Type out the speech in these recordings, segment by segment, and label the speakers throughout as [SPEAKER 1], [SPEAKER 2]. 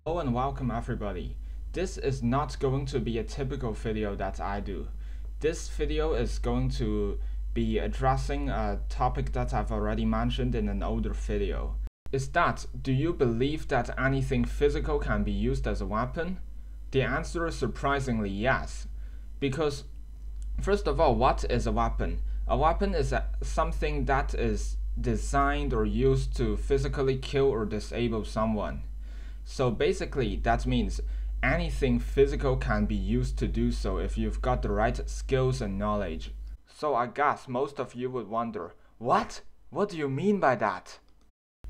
[SPEAKER 1] Hello and welcome everybody. This is not going to be a typical video that I do. This video is going to be addressing a topic that I've already mentioned in an older video. Do you believe that anything physical can be used as a weapon? The answer is surprisingly yes. Because, first of all, what is a weapon? A weapon is something that is designed or used to physically kill or disable someone. So basically, that means anything physical can be used to do so if you've got the right skills and knowledge. So I guess most of you would wonder, what? What do you mean by that?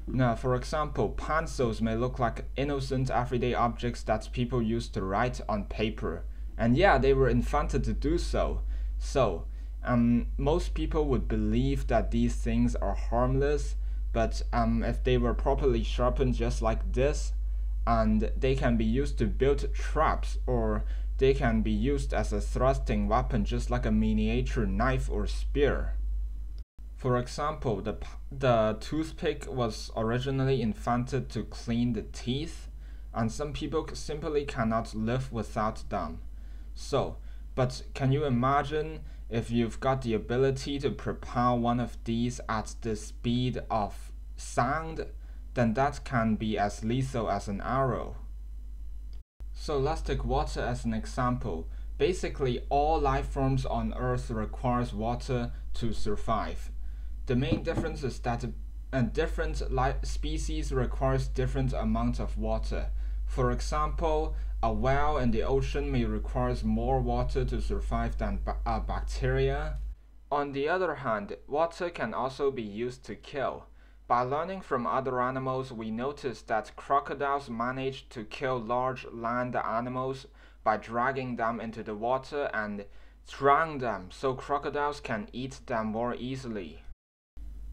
[SPEAKER 1] Now, for example, pencils may look like innocent everyday objects that people used to write on paper. And yeah, they were invented to do so. Most people would believe that these things are harmless, but if they were properly sharpened just like this, and they can be used to build traps, or they can be used as a thrusting weapon just like a miniature knife or spear. For example, the toothpick was originally invented to clean the teeth, and some people simply cannot live without them. But can you imagine if you've got the ability to propel one of these at the speed of sound? Then that can be as lethal as an arrow. So let's take water as an example. Basically, all life forms on Earth requires water to survive. The main difference is that different species requires different amounts of water. For example, a whale in the ocean may require more water to survive than bacteria. On the other hand, water can also be used to kill. By learning from other animals, we noticed that crocodiles manage to kill large land animals by dragging them into the water and drowning them so crocodiles can eat them more easily.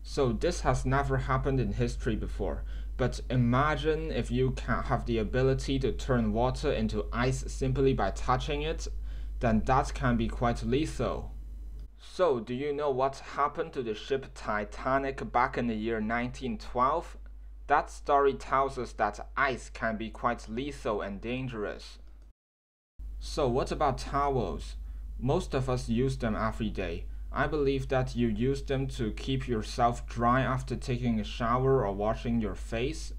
[SPEAKER 1] So this has never happened in history before, but imagine if you can have the ability to turn water into ice simply by touching it, then that can be quite lethal. So, do you know what happened to the ship Titanic back in the year 1912? That story tells us that ice can be quite lethal and dangerous. So, what about towels? Most of us use them every day. I believe that you use them to keep yourself dry after taking a shower or washing your face.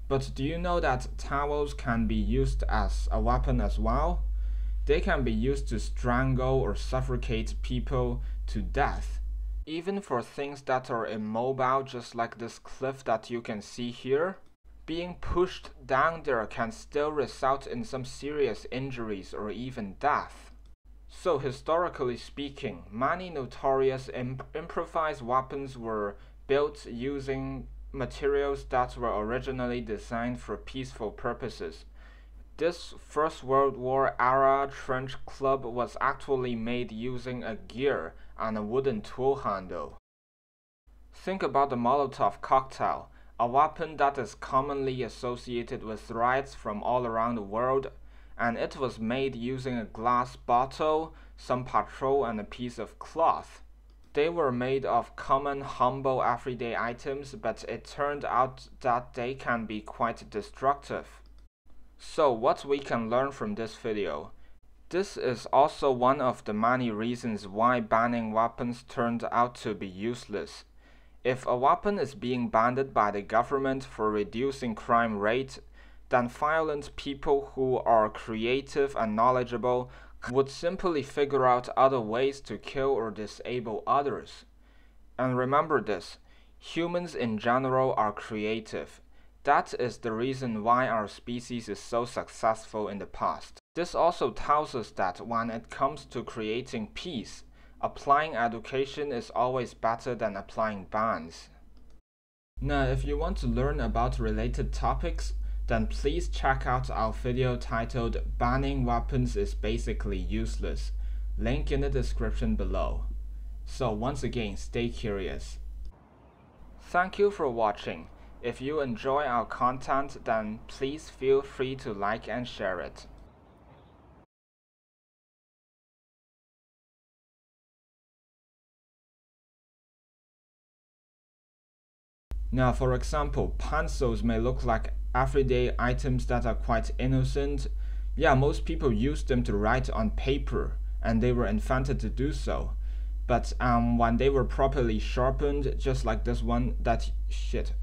[SPEAKER 1] But do you know that towels can be used as a weapon as well? They can be used to strangle or suffocate people to death. Even for things that are immobile, just like this cliff that you can see here, being pushed down there can still result in some serious injuries or even death. So historically speaking, many notorious improvised weapons were built using materials that were originally designed for peaceful purposes. This First World War era trench club was actually made using a gear and a wooden tool handle. Think about the Molotov cocktail, a weapon that is commonly associated with riots from all around the world, and it was made using a glass bottle, some petrol, and a piece of cloth. They were made of common, humble, everyday items, but it turned out that they can be quite destructive. So what we can learn from this video. This is also one of the many reasons why banning weapons turned out to be useless. If a weapon is being banned by the government for reducing crime rate, then violent people who are creative and knowledgeable would simply figure out other ways to kill or disable others. And remember this, humans in general are creative. That is the reason why our species is so successful in the past. This also tells us that when it comes to creating peace, applying education is always better than applying bans. Now, if you want to learn about related topics, then please check out our video titled "Banning Weapons is Basically Useless." Link in the description below. So once again, stay curious. Thank you for watching. If you enjoy our content, then please feel free to like and share it. Now, for example, pencils may look like everyday items that are quite innocent, yeah, most people use them to write on paper, and they were invented to do so. But when they were properly sharpened, just like this one, that shit,